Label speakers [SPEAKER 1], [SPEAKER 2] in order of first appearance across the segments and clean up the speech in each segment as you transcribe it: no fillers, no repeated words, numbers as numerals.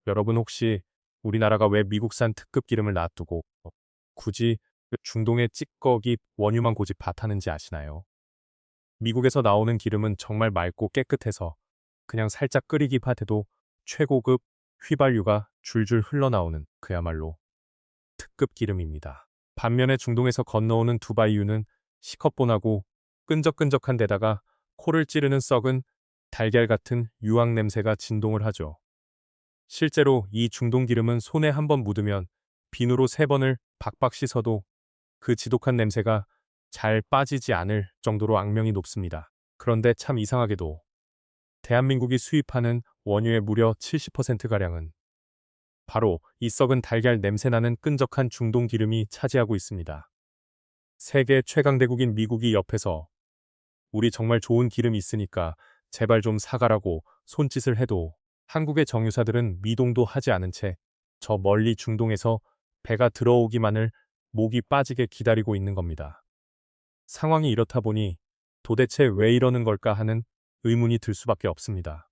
[SPEAKER 1] 여러분 혹시 우리나라가 왜 미국산 특급 기름을 놔두고 굳이 중동의 찌꺼기 원유만 고집하는지 아시나요? 미국에서 나오는 기름은 정말 맑고 깨끗해서 그냥 살짝 끓이기만 해도 최고급 휘발유가 줄줄 흘러나오는 그야말로 특급 기름입니다. 반면에 중동에서 건너오는 두바이유는 시커bon하고 끈적끈적한 데다가 코를 찌르는 썩은 달걀 같은 유황 냄새가 진동을 하죠. 실제로 이 중동 기름은 손에 한 번 묻으면 비누로 3번을 박박 씻어도 그 지독한 냄새가 잘 빠지지 않을 정도로 악명이 높습니다. 그런데 참 이상하게도 대한민국이 수입하는 원유의 무려 70%가량은 바로 이 썩은 달걀 냄새나는 끈적한 중동 기름이 차지하고 있습니다. 세계 최강대국인 미국이 옆에서 우리 정말 좋은 기름이 있으니까 제발 좀 사가라고 손짓을 해도 한국의 정유사들은 미동도 하지 않은 채 저 멀리 중동에서 배가 들어오기만을 목이 빠지게 기다리고 있는 겁니다. 상황이 이렇다 보니 도대체 왜 이러는 걸까 하는 의문이 들 수밖에 없습니다.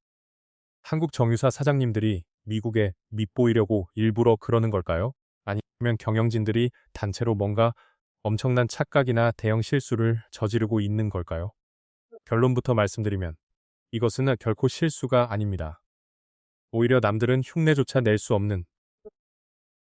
[SPEAKER 1] 한국 정유사 사장님들이 미국에 밉보이려고 일부러 그러는 걸까요? 아니면 경영진들이 단체로 뭔가 엄청난 착각이나 대형 실수를 저지르고 있는 걸까요? 결론부터 말씀드리면 이것은 결코 실수가 아닙니다. 오히려 남들은 흉내조차 낼 수 없는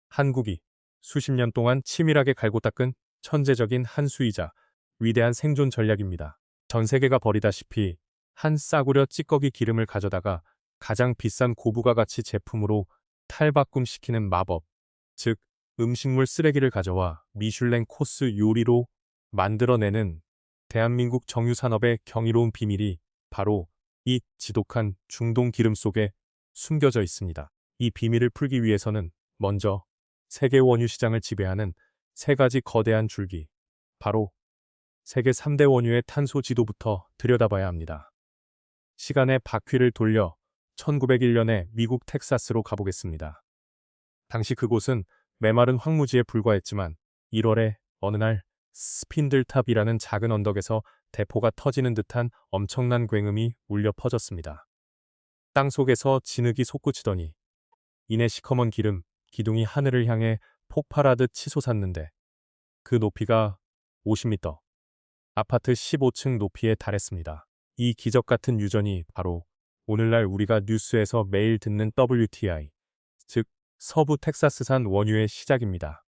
[SPEAKER 1] 한국이 수십 년 동안 치밀하게 갈고 닦은 천재적인 한 수이자 위대한 생존 전략입니다. 전 세계가 버리다시피 한 싸구려 찌꺼기 기름을 가져다가 가장 비싼 고부가 가치 제품으로 탈바꿈시키는 마법, 즉 음식물 쓰레기를 가져와 미슐랭 코스 요리로 만들어내는 대한민국 정유산업의 경이로운 비밀이 바로 이 지독한 중동 기름 속에 숨겨져 있습니다. 이 비밀을 풀기 위해서는 먼저 세계 원유 시장을 지배하는 3가지 거대한 줄기, 바로 세계 3대 원유의 탄소 지도부터 들여다봐야 합니다. 시간의 바퀴를 돌려 1901년에 미국 텍사스로 가보겠습니다. 당시 그곳은 메마른 황무지에 불과했지만 1월에 어느 날 스핀들탑이라는 작은 언덕에서 대포가 터지는 듯한 엄청난 굉음이 울려 퍼졌습니다. 땅 속에서 진흙이 솟구치더니 이내 시커먼 기름, 기둥이 하늘을 향해 폭발하듯 치솟았는데 그 높이가 50m, 아파트 15층 높이에 달했습니다. 이 기적 같은 유전이 바로 오늘날 우리가 뉴스에서 매일 듣는 WTI, 즉 서부 텍사스산 원유의 시작입니다.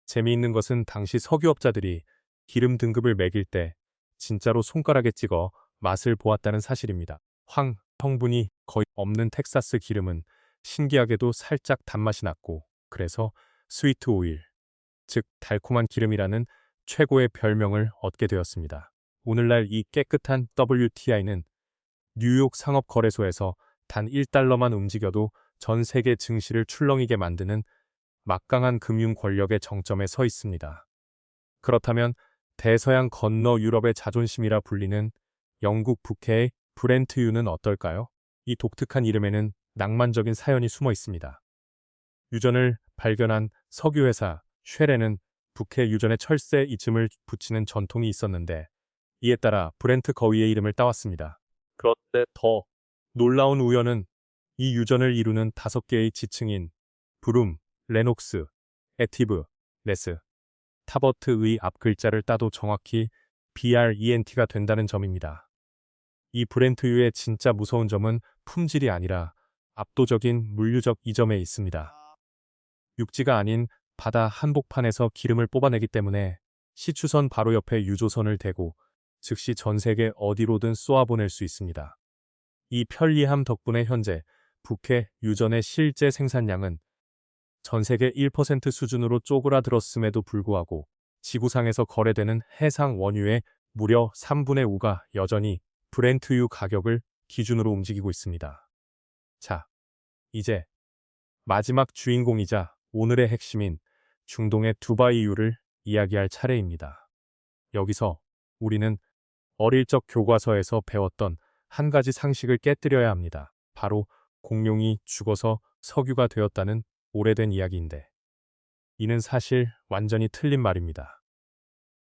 [SPEAKER 1] 재미있는 것은 당시 석유업자들이 기름 등급을 매길 때 진짜로 손가락에 찍어 맛을 보았다는 사실입니다. 성분이 거의 없는 텍사스 기름은 신기하게도 살짝 단맛이 났고 그래서 스위트 오일, 즉 달콤한 기름이라는 최고의 별명을 얻게 되었습니다. 오늘날 이 깨끗한 WTI는 뉴욕 상업거래소에서 단 1달러만 움직여도 전 세계 증시를 출렁이게 만드는 막강한 금융 권력의 정점에 서 있습니다. 그렇다면 대서양 건너 유럽의 자존심이라 불리는 영국 북해의 브렌트유는 어떨까요? 이 독특한 이름에는 낭만적인 사연이 숨어 있습니다. 유전을 발견한 석유회사 쉐레는 북해 유전에 철새 이즘을 붙이는 전통이 있었는데 이에 따라 브렌트 거위의 이름을 따왔습니다. 그런데 더 놀라운 우연은 이 유전을 이루는 5개의 지층인 브룸, 레녹스, 에티브, 레스, 타버트의 앞글자를 따도 정확히 BRENT가 된다는 점입니다. 이 브렌트유의 진짜 무서운 점은 품질이 아니라 압도적인 물류적 이점에 있습니다. 육지가 아닌 바다 한복판에서 기름을 뽑아내기 때문에 시추선 바로 옆에 유조선을 대고 즉시 전 세계 어디로든 쏘아보낼 수 있습니다. 이 편리함 덕분에 현재 북해 유전의 실제 생산량은 전 세계 1% 수준으로 쪼그라들었음에도 불구하고 지구상에서 거래되는 해상 원유의 무려 3분의 5가 여전히 브렌트유 가격을 기준으로 움직이고 있습니다. 자, 이제 마지막 주인공이자 오늘의 핵심인 중동의 두바이유를 이야기할 차례입니다. 여기서 우리는 어릴 적 교과서에서 배웠던 한 가지 상식을 깨뜨려야 합니다. 바로 공룡이 죽어서 석유가 되었다는 오래된 이야기인데 이는 사실 완전히 틀린 말입니다.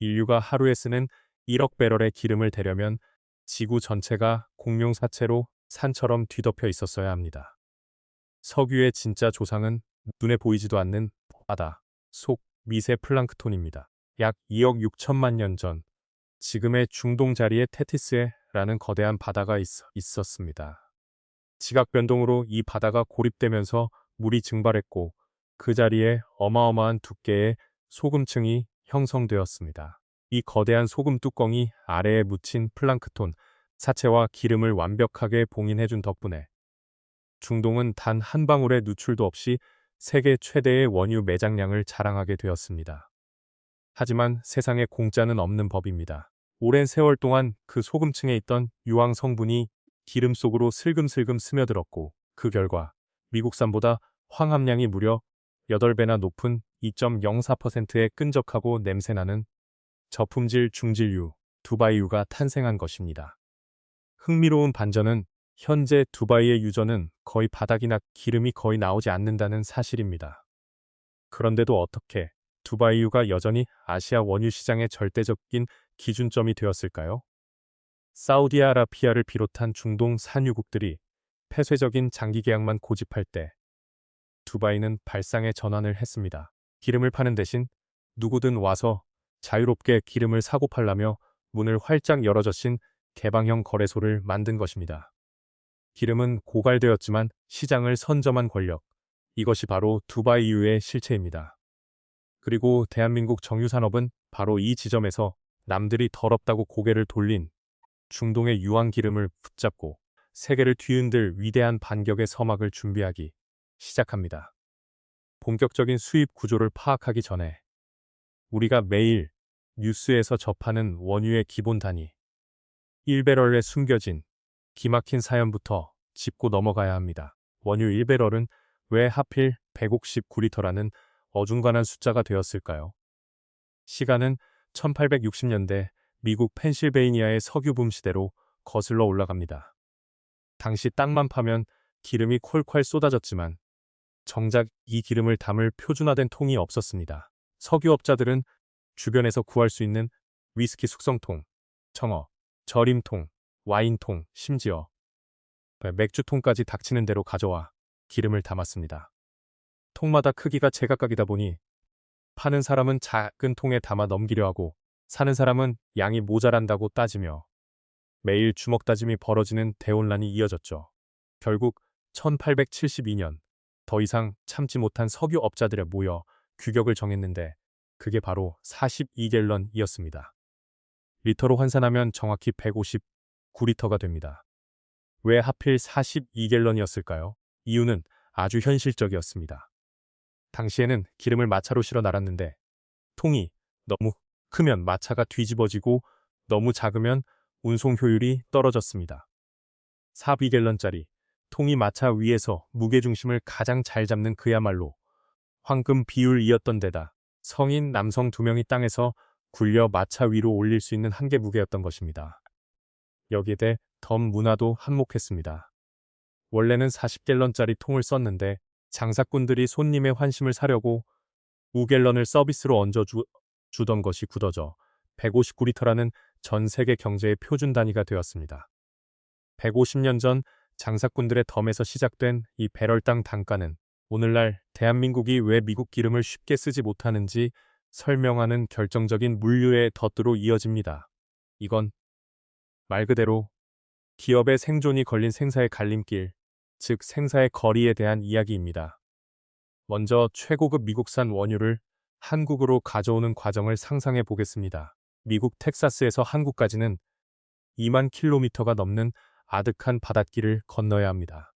[SPEAKER 1] 인류가 하루에 쓰는 1억 배럴의 기름을 대려면 지구 전체가 공룡 사체로 산처럼 뒤덮여 있었어야 합니다. 석유의 진짜 조상은 눈에 보이지도 않는 바다 속 미세 플랑크톤입니다. 약 2억 6천만 년 전, 지금의 중동 자리에 테티스해라는 거대한 바다가 있었습니다. 지각 변동으로 이 바다가 고립되면서 물이 증발했고 그 자리에 어마어마한 두께의 소금층이 형성되었습니다. 이 거대한 소금 뚜껑이 아래에 묻힌 플랑크톤, 사체와 기름을 완벽하게 봉인해준 덕분에 중동은 단 한 방울의 누출도 없이 세계 최대의 원유 매장량을 자랑하게 되었습니다. 하지만 세상에 공짜는 없는 법입니다. 오랜 세월 동안 그 소금층에 있던 유황 성분이 기름 속으로 슬금슬금 스며들었고 그 결과 미국산보다 황 함량이 무려 8배나 높은 2.04%의 끈적하고 냄새나는 저품질 중질유, 두바이유가 탄생한 것입니다. 흥미로운 반전은 현재 두바이의 유전은 거의 바닥이나 기름이 거의 나오지 않는다는 사실입니다. 그런데도 어떻게 두바이유가 여전히 아시아 원유 시장의 절대적인 기준점이 되었을까요? 사우디아라비아를 비롯한 중동 산유국들이 폐쇄적인 장기 계약만 고집할 때 두바이는 발상의 전환을 했습니다. 기름을 파는 대신 누구든 와서 자유롭게 기름을 사고 팔라며 문을 활짝 열어젖힌 개방형 거래소를 만든 것입니다. 기름은 고갈되었지만 시장을 선점한 권력, 이것이 바로 두바이유의 실체입니다. 그리고 대한민국 정유산업은 바로 이 지점에서 남들이 더럽다고 고개를 돌린 중동의 유황 기름을 붙잡고 세계를 뒤흔들 위대한 반격의 서막을 준비하기 시작합니다. 본격적인 수입 구조를 파악하기 전에 우리가 매일 뉴스에서 접하는 원유의 기본 단위 1배럴에 숨겨진 기막힌 사연부터 짚고 넘어가야 합니다. 원유 1배럴은 왜 하필 159리터라는 어중간한 숫자가 되었을까요? 시간은 1860년대 미국 펜실베이니아의 석유붐 시대로 거슬러 올라갑니다. 당시 땅만 파면 기름이 콸콸 쏟아졌지만 정작 이 기름을 담을 표준화된 통이 없었습니다. 석유업자들은 주변에서 구할 수 있는 위스키 숙성통, 청어, 절임통, 와인통, 심지어 맥주통까지 닥치는 대로 가져와 기름을 담았습니다. 통마다 크기가 제각각이다 보니 파는 사람은 작은 통에 담아 넘기려 하고 사는 사람은 양이 모자란다고 따지며 매일 주먹 다짐이 벌어지는 대혼란이 이어졌죠. 결국 1872년 더 이상 참지 못한 석유업자들에 모여 규격을 정했는데 그게 바로 42갤런이었습니다. 리터로 환산하면 정확히 159리터가 됩니다. 왜 하필 42갤런이었을까요? 이유는 아주 현실적이었습니다. 당시에는 기름을 마차로 실어 날았는데 통이 너무 크면 마차가 뒤집어지고 너무 작으면 운송 효율이 떨어졌습니다. 42갤런짜리 통이 마차 위에서 무게중심을 가장 잘 잡는 그야말로 황금 비율이었던 데다 성인 남성 2명이 땅에서 굴려 마차 위로 올릴 수 있는 한계 무게였던 것입니다. 여기에 대해 덤 문화도 한몫했습니다. 원래는 40갤런짜리 통을 썼는데 장사꾼들이 손님의 환심을 사려고 5갤런을 서비스로 얹어주던 것이 굳어져 159리터라는 전 세계 경제의 표준 단위가 되었습니다. 150년 전 장사꾼들의 덤에서 시작된 이 배럴당 단가는 오늘날 대한민국이 왜 미국 기름을 쉽게 쓰지 못하는지 설명하는 결정적인 물류의 덫으로 이어집니다. 이건 말 그대로 기업의 생존이 걸린 생사의 갈림길, 즉 생사의 거리에 대한 이야기입니다. 먼저 최고급 미국산 원유를 한국으로 가져오는 과정을 상상해 보겠습니다. 미국 텍사스에서 한국까지는 2만 킬로미터가 넘는 아득한 바닷길을 건너야 합니다.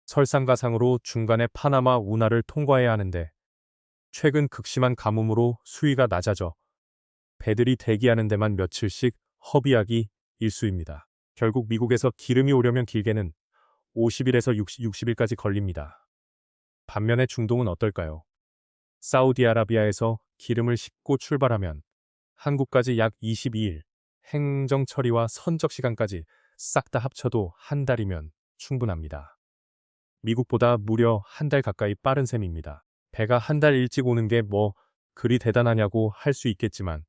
[SPEAKER 1] 설상가상으로 중간에 파나마 운하를 통과해야 하는데 최근 극심한 가뭄으로 수위가 낮아져 배들이 대기하는 데만 며칠씩 허비하기 일쑤입니다. 결국 미국에서 기름이 오려면 길게는 50일에서 60일까지 걸립니다. 반면에 중동은 어떨까요? 사우디아라비아에서 기름을 싣고 출발하면 한국까지 약 22일, 행정 처리와 선적 시간까지 싹 다 합쳐도 한 달이면 충분합니다. 미국보다 무려 한 달 가까이 빠른 셈입니다. 배가 한 달 일찍 오는 게 뭐 그리 대단하냐고 할 수 있겠지만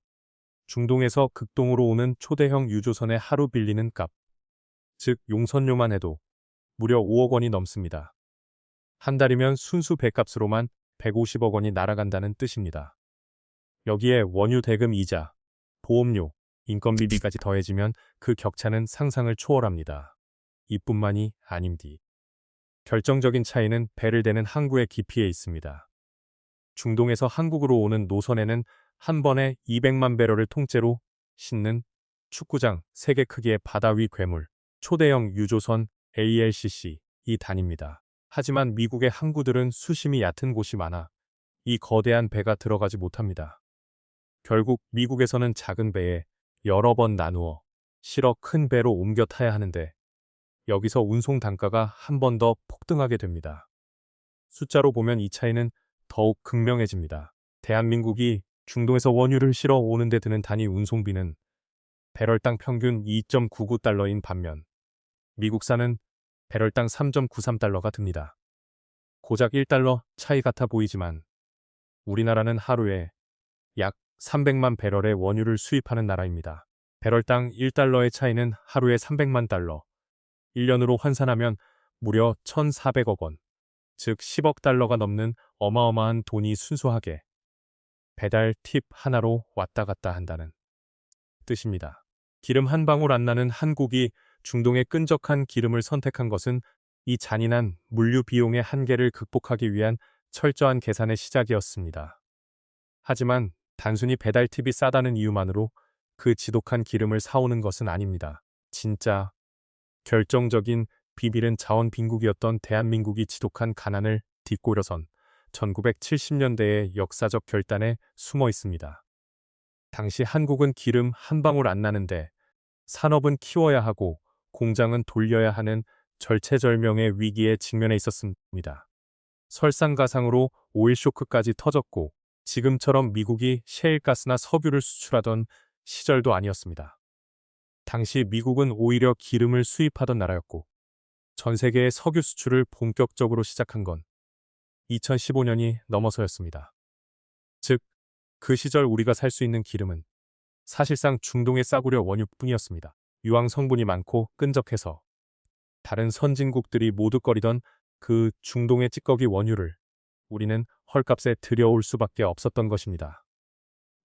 [SPEAKER 1] 중동에서 극동으로 오는 초대형 유조선의 하루 빌리는 값, 즉 용선료만 해도 무려 5억 원이 넘습니다. 한 달이면 순수 배값으로만 150억 원이 날아간다는 뜻입니다. 여기에 원유 대금 이자, 보험료, 인건비까지 더해지면 그 격차는 상상을 초월합니다. 이뿐만이 아닙니다. 결정적인 차이는 배를 대는 항구의 깊이에 있습니다. 중동에서 한국으로 오는 노선에는 한 번에 200만 배럴을 통째로 싣는 축구장 3개 크기의 바다 위 괴물, 초대형 유조선 ALCC 이 다닙니다. 하지만 미국의 항구들은 수심이 얕은 곳이 많아 이 거대한 배가 들어가지 못합니다. 결국 미국에서는 작은 배에 여러 번 나누어 실어 큰 배로 옮겨 타야 하는데 여기서 운송 단가가 한 번 더 폭등하게 됩니다. 숫자로 보면 이 차이는 더욱 극명해집니다. 대한민국이 중동에서 원유를 실어 오는데 드는 단위 운송비는 배럴당 평균 2.99달러인 반면 미국산은 배럴당 3.93달러가 듭니다. 고작 1달러 차이 같아 보이지만 우리나라는 하루에 약 300만 배럴의 원유를 수입하는 나라입니다. 배럴당 1달러의 차이는 하루에 300만 달러, 1년으로 환산하면 무려 1,400억 원, 즉 10억 달러가 넘는 어마어마한 돈이 순수하게 배달 팁 하나로 왔다 갔다 한다는 뜻입니다. 기름 한 방울 안 나는 한국이 중동의 끈적한 기름을 선택한 것은 이 잔인한 물류 비용의 한계를 극복하기 위한 철저한 계산의 시작이었습니다. 하지만 단순히 배달 팁이 싸다는 이유만으로 그 지독한 기름을 사오는 것은 아닙니다. 진짜 결정적인 비밀은 자원 빈국이었던 대한민국이 지독한 가난을 뒷골어선 1970년대의 역사적 결단에 숨어 있습니다. 당시 한국은 기름 한 방울 안 나는데 산업은 키워야 하고 공장은 돌려야 하는 절체절명의 위기에 직면해 있었습니다. 설상가상으로 오일 쇼크까지 터졌고 지금처럼 미국이 셰일가스나 석유를 수출하던 시절도 아니었습니다. 당시 미국은 오히려 기름을 수입하던 나라였고 전 세계의 석유 수출을 본격적으로 시작한 건 2015년이 넘어서였습니다. 즉, 그 시절 우리가 살 수 있는 기름은 사실상 중동의 싸구려 원유뿐이었습니다. 유황 성분이 많고 끈적해서 다른 선진국들이 모두 꺼리던 그 중동의 찌꺼기 원유를 우리는 헐값에 들여올 수밖에 없었던 것입니다.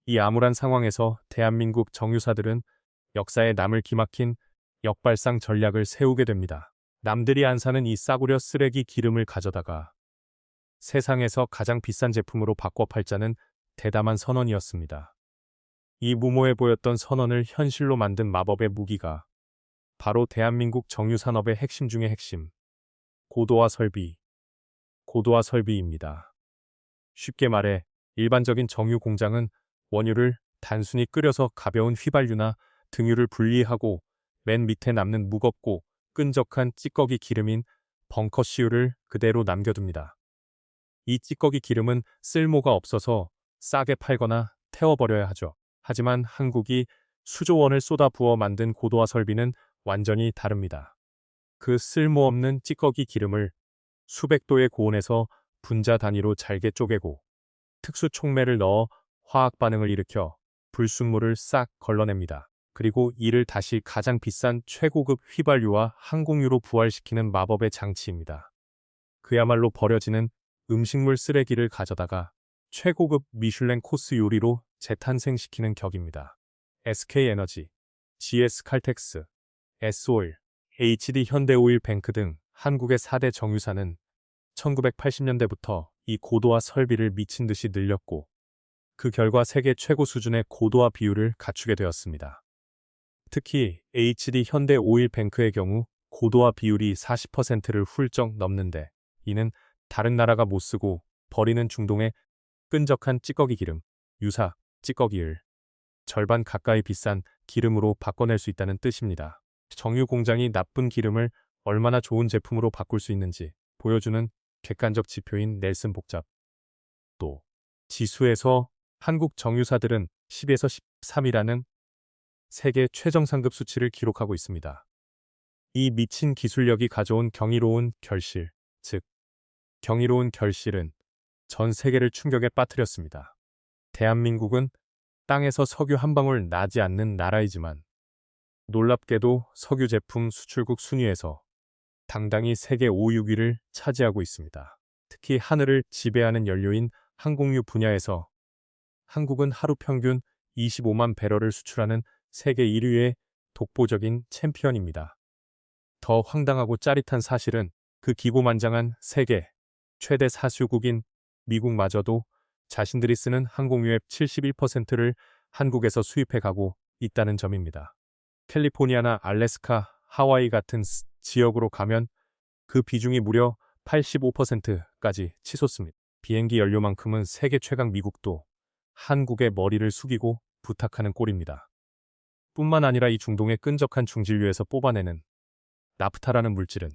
[SPEAKER 1] 이 암울한 상황에서 대한민국 정유사들은 역사에 남을 기막힌 역발상 전략을 세우게 됩니다. 남들이 안 사는 이 싸구려 쓰레기 기름을 가져다가 세상에서 가장 비싼 제품으로 바꿔 팔자는 대담한 선언이었습니다. 이 무모해 보였던 선언을 현실로 만든 마법의 무기가 바로 대한민국 정유산업의 핵심 중의 핵심, 고도화 설비입니다. 쉽게 말해 일반적인 정유 공장은 원유를 단순히 끓여서 가벼운 휘발유나 등유를 분리하고 맨 밑에 남는 무겁고 끈적한 찌꺼기 기름인 벙커시유를 그대로 남겨둡니다. 이 찌꺼기 기름은 쓸모가 없어서 싸게 팔거나 태워버려야 하죠. 하지만 한국이 수조 원을 쏟아부어 만든 고도화 설비는 완전히 다릅니다. 그 쓸모없는 찌꺼기 기름을 수백 도의 고온에서 분자 단위로 잘게 쪼개고 특수 촉매를 넣어 화학 반응을 일으켜 불순물을 싹 걸러냅니다. 그리고 이를 다시 가장 비싼 최고급 휘발유와 항공유로 부활시키는 마법의 장치입니다. 그야말로 버려지는 음식물 쓰레기를 가져다가 최고급 미슐랭 코스 요리로 재탄생시키는 격입니다. SK에너지, GS칼텍스, S오일, HD 현대오일뱅크 등 한국의 4대 정유사는 1980년대부터 이 고도화 설비를 미친 듯이 늘렸고 그 결과 세계 최고 수준의 고도화 비율을 갖추게 되었습니다. 특히 HD 현대오일뱅크의 경우 고도화 비율이 40%를 훌쩍 넘는데 이는 다른 나라가 못쓰고 버리는 중동의 끈적한 찌꺼기 기름, 유사 찌꺼기를 절반 가까이 비싼 기름으로 바꿔낼 수 있다는 뜻입니다. 정유 공장이 나쁜 기름을 얼마나 좋은 제품으로 바꿀 수 있는지 보여주는 객관적 지표인 넬슨 복잡 또 지수에서 한국 정유사들은 10에서 13이라는 세계 최정상급 수치를 기록하고 있습니다. 이 미친 기술력이 가져온 경이로운 결실, 즉 경이로운 결실은 전 세계를 충격에 빠뜨렸습니다. 대한민국은 땅에서 석유 한 방울 나지 않는 나라이지만 놀랍게도 석유 제품 수출국 순위에서 당당히 세계 5, 6위를 차지하고 있습니다. 특히 하늘을 지배하는 연료인 항공유 분야에서 한국은 하루 평균 25만 배럴을 수출하는 세계 1위의 독보적인 챔피언입니다. 더 황당하고 짜릿한 사실은 그 기고만장한 세계 최대 사수국인 미국마저도 자신들이 쓰는 항공유의 71%를 한국에서 수입해 가고 있다는 점입니다. 캘리포니아나 알래스카, 하와이 같은 지역으로 가면 그 비중이 무려 85%까지 치솟습니다. 비행기 연료만큼은 세계 최강 미국도 한국의 머리를 숙이고 부탁하는 꼴입니다. 뿐만 아니라 이 중동의 끈적한 중진류에서 뽑아내는 나프타라는 물질은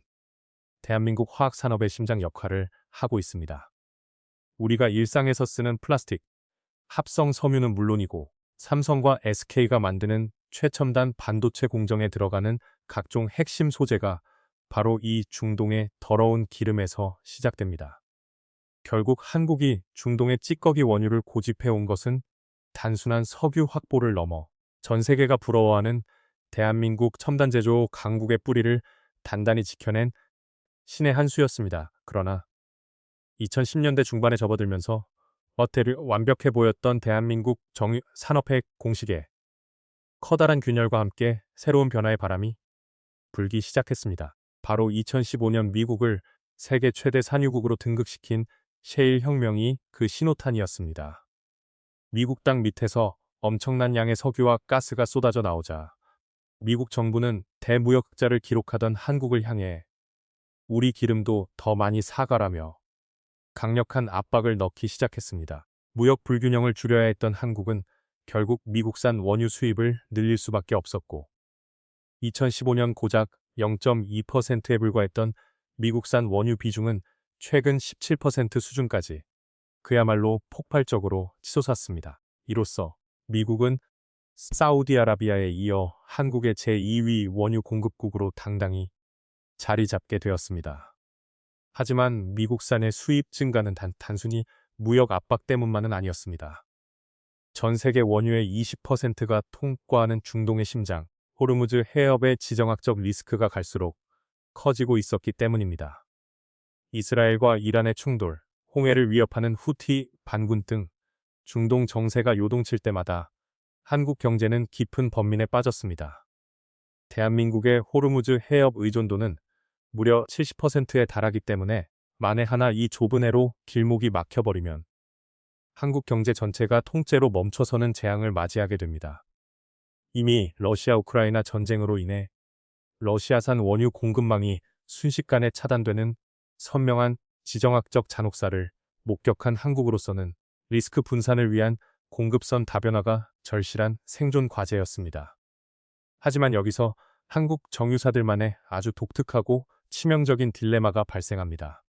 [SPEAKER 1] 대한민국 화학산업의 심장 역할을 하고 있습니다. 우리가 일상에서 쓰는 플라스틱, 합성 섬유는 물론이고 삼성과 SK가 만드는 최첨단 반도체 공정에 들어가는 각종 핵심 소재가 바로 이 중동의 더러운 기름에서 시작됩니다. 결국 한국이 중동의 찌꺼기 원유를 고집해 온 것은 단순한 석유 확보를 넘어 전 세계가 부러워하는 대한민국 첨단 제조 강국의 뿌리를 단단히 지켜낸 신의 한 수였습니다. 그러나 2010년대 중반에 접어들면서 어태를 완벽해 보였던 대한민국 산업의 공식에 커다란 균열과 함께 새로운 변화의 바람이 불기 시작했습니다. 바로 2015년 미국을 세계 최대 산유국으로 등극시킨 셰일 혁명이 그 신호탄이었습니다. 미국 땅 밑에서 엄청난 양의 석유와 가스가 쏟아져 나오자 미국 정부는 대무역 흑자를 기록하던 한국을 향해 우리 기름도 더 많이 사가라며 강력한 압박을 넣기 시작했습니다. 무역 불균형을 줄여야 했던 한국은 결국 미국산 원유 수입을 늘릴 수밖에 없었고 2015년 고작 0.2%에 불과했던 미국산 원유 비중은 최근 17% 수준까지 그야말로 폭발적으로 치솟았습니다. 이로써 미국은 사우디아라비아에 이어 한국의 제2위 원유 공급국으로 당당히 자리 잡게 되었습니다. 하지만 미국산의 수입 증가는 단순히 무역 압박 때문만은 아니었습니다. 전 세계 원유의 20%가 통과하는 중동의 심장, 호르무즈 해협의 지정학적 리스크가 갈수록 커지고 있었기 때문입니다. 이스라엘과 이란의 충돌, 홍해를 위협하는 후티 반군 등 중동 정세가 요동칠 때마다 한국 경제는 깊은 번민에 빠졌습니다. 대한민국의 호르무즈 해협 의존도는 무려 70%에 달하기 때문에 만에 하나 이 좁은 해로 길목이 막혀버리면 한국 경제 전체가 통째로 멈춰서는 재앙을 맞이하게 됩니다. 이미 러시아-우크라이나 전쟁으로 인해 러시아산 원유 공급망이 순식간에 차단되는 선명한 지정학적 잔혹사를 목격한 한국으로서는 리스크 분산을 위한 공급선 다변화가 절실한 생존 과제였습니다. 하지만 여기서 한국 정유사들만의 아주 독특하고 치명적인 딜레마가 발생합니다.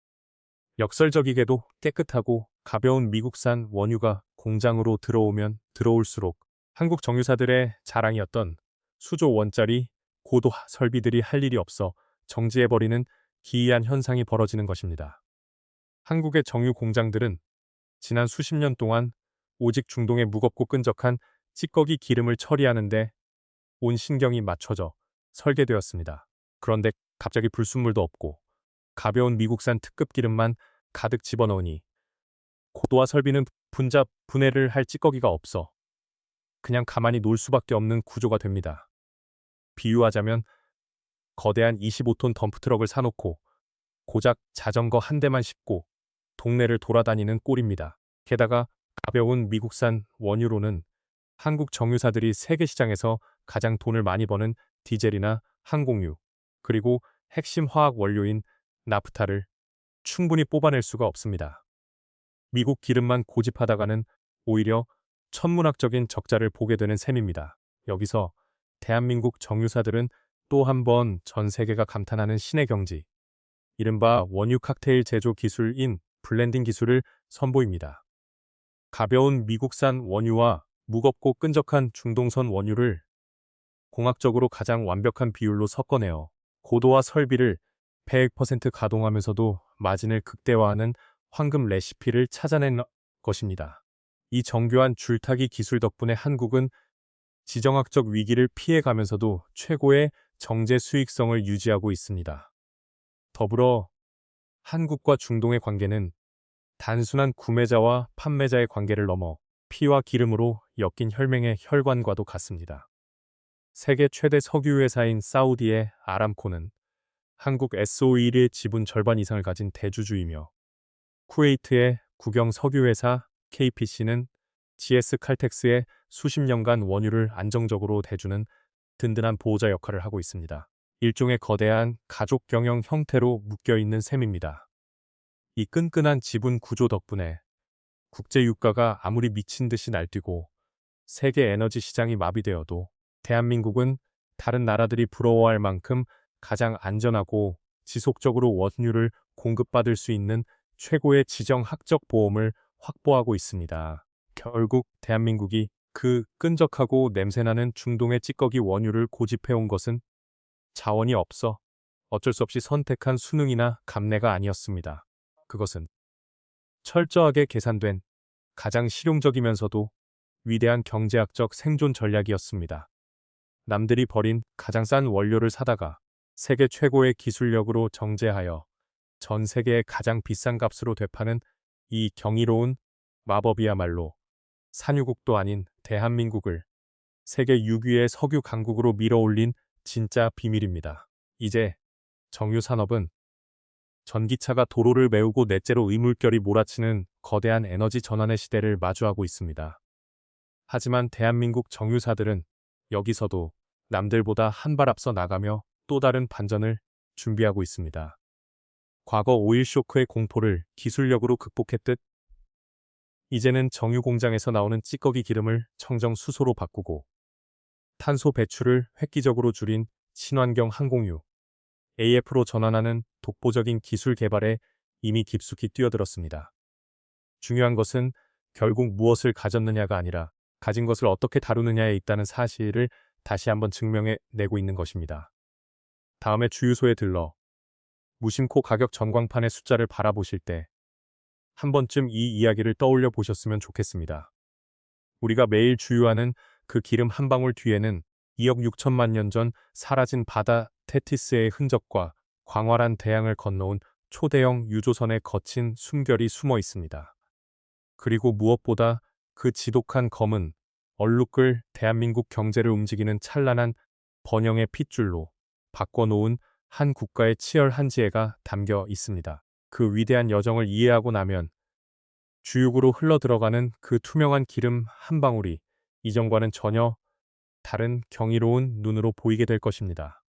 [SPEAKER 1] 역설적이게도 깨끗하고 가벼운 미국산 원유가 공장으로 들어오면 들어올수록 한국 정유사들의 자랑이었던 수조 원짜리 고도 설비들이 할 일이 없어 정지해버리는 기이한 현상이 벌어지는 것입니다. 한국의 정유 공장들은 지난 수십 년 동안 오직 중동의 무겁고 끈적한 찌꺼기 기름을 처리하는데 온 신경이 맞춰져 설계되었습니다. 그런데 갑자기 불순물도 없고 가벼운 미국산 특급 기름만 가득 집어넣으니 고도화 설비는 분해를 할 찌꺼기가 없어 그냥 가만히 놀 수밖에 없는 구조가 됩니다. 비유하자면 거대한 25톤 덤프트럭을 사놓고 고작 자전거 한 대만 싣고 동네를 돌아다니는 꼴입니다. 게다가 가벼운 미국산 원유로는 한국 정유사들이 세계 시장에서 가장 돈을 많이 버는 디젤이나 항공유, 그리고 핵심 화학 원료인 나프타를 충분히 뽑아낼 수가 없습니다. 미국 기름만 고집하다가는 오히려 천문학적인 적자를 보게 되는 셈입니다. 여기서 대한민국 정유사들은 또 한 번 전 세계가 감탄하는 신의 경지, 이른바 원유 칵테일 제조 기술인 블렌딩 기술을 선보입니다. 가벼운 미국산 원유와 무겁고 끈적한 중동선 원유를 공학적으로 가장 완벽한 비율로 섞어내어 고도화 설비를 100% 가동하면서도 마진을 극대화하는 황금 레시피를 찾아낸 것입니다. 이 정교한 줄타기 기술 덕분에 한국은 지정학적 위기를 피해가면서도 최고의 정제 수익성을 유지하고 있습니다. 더불어 한국과 중동의 관계는 단순한 구매자와 판매자의 관계를 넘어 피와 기름으로 엮인 혈맹의 혈관과도 같습니다. 세계 최대 석유 회사인 사우디의 아람코는 한국 SOE의 지분 절반 이상을 가진 대주주이며, 쿠웨이트의 국영 석유 회사 KPC는 GS 칼텍스의 수십 년간 원유를 안정적으로 대주는 든든한 보호자 역할을 하고 있습니다. 일종의 거대한 가족 경영 형태로 묶여있는 셈입니다. 이 끈끈한 지분 구조 덕분에 국제 유가가 아무리 미친 듯이 날뛰고 세계 에너지 시장이 마비되어도 대한민국은 다른 나라들이 부러워할 만큼 가장 안전하고 지속적으로 원유를 공급받을 수 있는 최고의 지정학적 보험을 확보하고 있습니다. 결국 대한민국이 그 끈적하고 냄새나는 중동의 찌꺼기 원유를 고집해온 것은 자원이 없어 어쩔 수 없이 선택한 수능이나 감내가 아니었습니다. 그것은 철저하게 계산된 가장 실용적이면서도 위대한 경제학적 생존 전략이었습니다. 남들이 버린 가장 싼 원료를 사다가 세계 최고의 기술력으로 정제하여 전 세계의 가장 비싼 값으로 되파는 이 경이로운 마법이야말로 산유국도 아닌 대한민국을 세계 6위의 석유 강국으로 밀어올린 진짜 비밀입니다. 이제 정유 산업은 전기차가 도로를 메우고 넷째로 의물결이 몰아치는 거대한 에너지 전환의 시대를 마주하고 있습니다. 하지만 대한민국 정유사들은 여기서도 남들보다 한 발 앞서 나가며 또 다른 반전을 준비하고 있습니다. 과거 오일 쇼크의 공포를 기술력으로 극복했듯 이제는 정유 공장에서 나오는 찌꺼기 기름을 청정 수소로 바꾸고 탄소 배출을 획기적으로 줄인 친환경 항공유 AF로 전환하는 독보적인 기술 개발에 이미 깊숙이 뛰어들었습니다. 중요한 것은 결국 무엇을 가졌느냐가 아니라 가진 것을 어떻게 다루느냐에 있다는 사실을 다시 한번 증명해 내고 있는 것입니다. 다음에 주유소에 들러 무심코 가격 전광판의 숫자를 바라보실 때 한 번쯤 이 이야기를 떠올려 보셨으면 좋겠습니다. 우리가 매일 주유하는 그 기름 한 방울 뒤에는 2억 6천만 년 전 사라진 바다 테티스의 흔적과 광활한 대양을 건너온 초대형 유조선의 거친 숨결이 숨어 있습니다. 그리고 무엇보다 그 지독한 검은 얼룩을 대한민국 경제를 움직이는 찬란한 번영의 핏줄로 바꿔놓은 한 국가의 치열한 지혜가 담겨 있습니다. 그 위대한 여정을 이해하고 나면 주육으로 흘러들어가는 그 투명한 기름 한 방울이 이전과는 전혀 다른 경이로운 눈으로 보이게 될 것입니다.